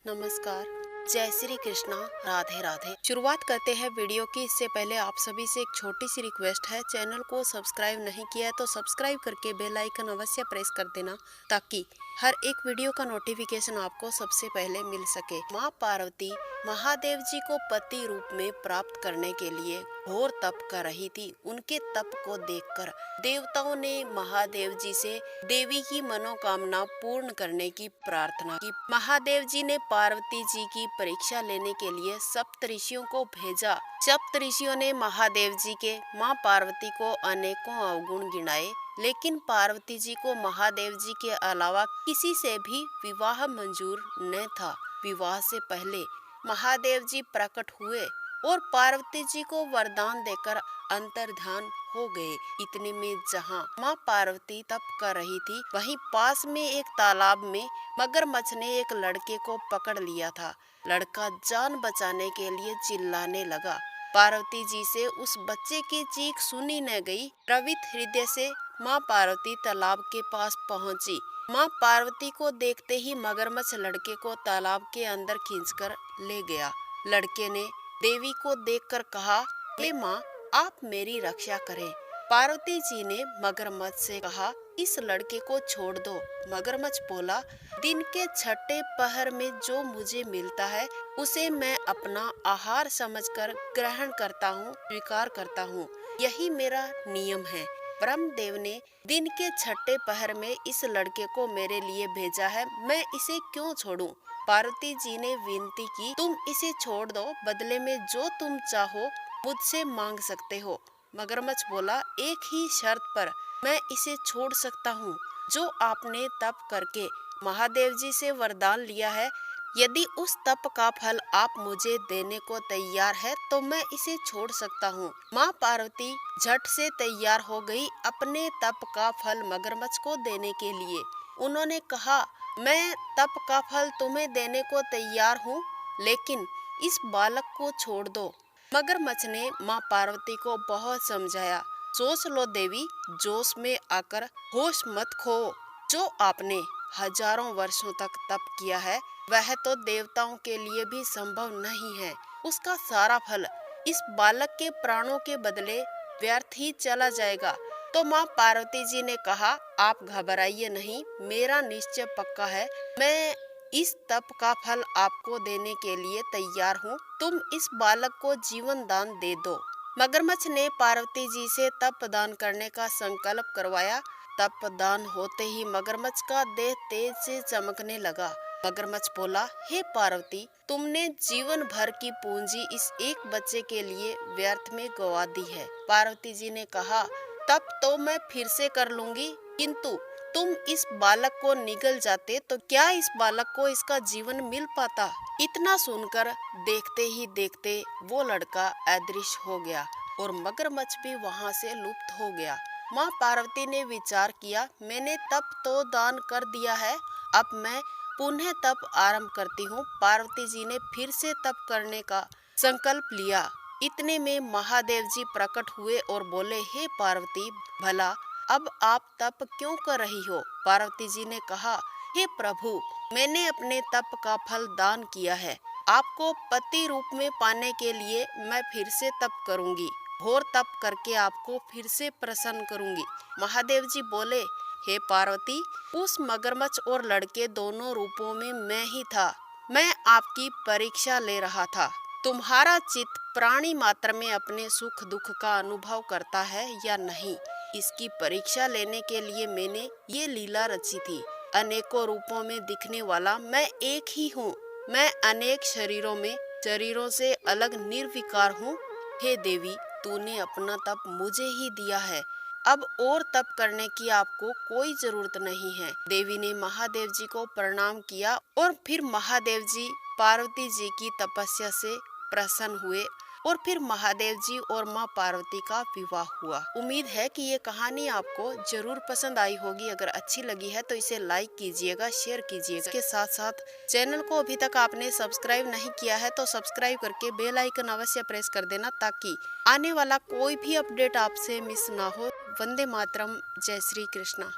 नमस्कार। जय श्री कृष्णा। राधे राधे। शुरुआत करते हैं वीडियो की। इससे पहले आप सभी से एक छोटी सी रिक्वेस्ट है, चैनल को सब्सक्राइब नहीं किया है तो सब्सक्राइब करके बेल आइकन अवश्य प्रेस कर देना, ताकि हर एक वीडियो का नोटिफिकेशन आपको सबसे पहले मिल सके। माँ पार्वती महादेव जी को पति रूप में प्राप्त करने के लिए घोर तप कर रही थी। उनके तप को देखकर देवताओं ने महादेव जी से देवी की मनोकामना पूर्ण करने की प्रार्थना की। महादेव जी ने पार्वती जी की परीक्षा लेने के लिए सप्तऋषियों को भेजा। सप्तऋषियों ने महादेव जी के माँ पार्वती को अनेकों अवगुण गिनाए, लेकिन पार्वती जी को महादेव जी के अलावा किसी से भी विवाह मंजूर न था। विवाह से पहले महादेव जी प्रकट हुए और पार्वती जी को वरदान देकर अंतर्धान हो गए। इतने में जहाँ माँ पार्वती तप कर रही थी, वहीं पास में एक तालाब में मगरमच्छ ने एक लड़के को पकड़ लिया था। लड़का जान बचाने के लिए चिल्लाने लगा। पार्वती जी से उस बच्चे की चीख सुनी न गई। द्रवित हृदय से माँ पार्वती तालाब के पास पहुंची। माँ पार्वती को देखते ही मगरमच्छ लड़के को तालाब के अंदर खींचकर ले गया। लड़के ने देवी को देखकर कहा, हे माँ, आप मेरी रक्षा करें। पार्वती जी ने मगरमच्छ से कहा, इस लड़के को छोड़ दो। मगरमच्छ बोला, दिन के छठे पहर में जो मुझे मिलता है उसे मैं अपना आहार समझकर ग्रहण करता हूँ, स्वीकार करता हूँ। यही मेरा नियम है। ब्रह्मदेव ने दिन के छठे पहर में इस लड़के को मेरे लिए भेजा है, मैं इसे क्यों छोड़ूं? पार्वती जी ने विनती की, तुम इसे छोड़ दो, बदले में जो तुम चाहो मुझसे मांग सकते हो। मगरमच्छ बोला, एक ही शर्त पर मैं इसे छोड़ सकता हूँ। जो आपने तप करके महादेव जी से वरदान लिया है, यदि उस तप का फल आप मुझे देने को तैयार है तो मैं इसे छोड़ सकता हूँ। माँ पार्वती झट से तैयार हो गई अपने तप का फल मगरमच्छ को देने के लिए। उन्होंने कहा, मैं तप का फल तुम्हें देने को तैयार हूँ, लेकिन इस बालक को छोड़ दो। मगरमच्छ ने माँ पार्वती को बहुत समझाया। सोच लो देवी, जोश में आकर होश मत खो। जो आपने हजारों वर्षों तक तप किया है वह तो देवताओं के लिए भी संभव नहीं है। उसका सारा फल इस बालक के प्राणों के बदले व्यर्थ ही चला जाएगा। तो माँ पार्वती जी ने कहा, आप घबराइए नहीं, मेरा निश्चय पक्का है। मैं इस तप का फल आपको देने के लिए तैयार हूँ। तुम इस बालक को जीवन दान दे दो। मगरमच्छ ने पार्वती जी से तप दान करने का संकल्प करवाया। तप दान होते ही मगरमच्छ का देह तेज से चमकने लगा। मगरमच्छ बोला, हे पार्वती, तुमने जीवन भर की पूंजी इस एक बच्चे के लिए व्यर्थ में गवा दी है। पार्वती जी ने कहा, तप तो मैं फिर से कर लूंगी, किंतु तुम इस बालक को निगल जाते तो क्या इस बालक को इसका जीवन मिल पाता? इतना सुनकर देखते ही देखते वो लड़का अदृश्य हो गया और मगरमच्छ भी वहां से लुप्त हो गया। माँ पार्वती ने विचार किया, मैंने तप तो दान कर दिया है, अब मैं पुनः तप आरंभ करती हूँ। पार्वती जी ने फिर से तप करने का संकल्प लिया। इतने में महादेव जी प्रकट हुए और बोले, हे पार्वती, भला अब आप तप क्यों कर रही हो? पार्वती जी ने कहा, हे प्रभु, मैंने अपने तप का फल दान किया है। आपको पति रूप में पाने के लिए मैं फिर से तप करूंगी। घोर तप करके आपको फिर से प्रसन्न करूंगी। महादेव जी बोले, हे पार्वती, उस मगरमच्छ और लड़के दोनों रूपों में मैं ही था। मैं आपकी परीक्षा ले रहा था। तुम्हारा चित्त प्राणी मात्र में अपने सुख दुख का अनुभव करता है या नहीं, इसकी परीक्षा लेने के लिए मैंने ये लीला रची थी। अनेकों रूपों में दिखने वाला मैं एक ही हूँ। मैं अनेक शरीरों से अलग निर्विकार हूँ। हे देवी, तूने अपना तप मुझे ही दिया है, अब और तप करने की आपको कोई जरूरत नहीं है। देवी ने महादेव जी को प्रणाम किया और फिर महादेव जी पार्वती जी की तपस्या से प्रसन्न हुए और फिर महादेव जी और माँ पार्वती का विवाह हुआ। उम्मीद है कि ये कहानी आपको जरूर पसंद आई होगी। अगर अच्छी लगी है तो इसे लाइक कीजिएगा, शेयर कीजिएगा। इसके साथ साथ चैनल को अभी तक आपने सब्सक्राइब नहीं किया है तो सब्सक्राइब करके बेल आइकन अवश्य प्रेस कर देना, ताकि आने वाला कोई भी अपडेट आपसे मिस ना हो। वंदे मातरम। जय श्री कृष्णा।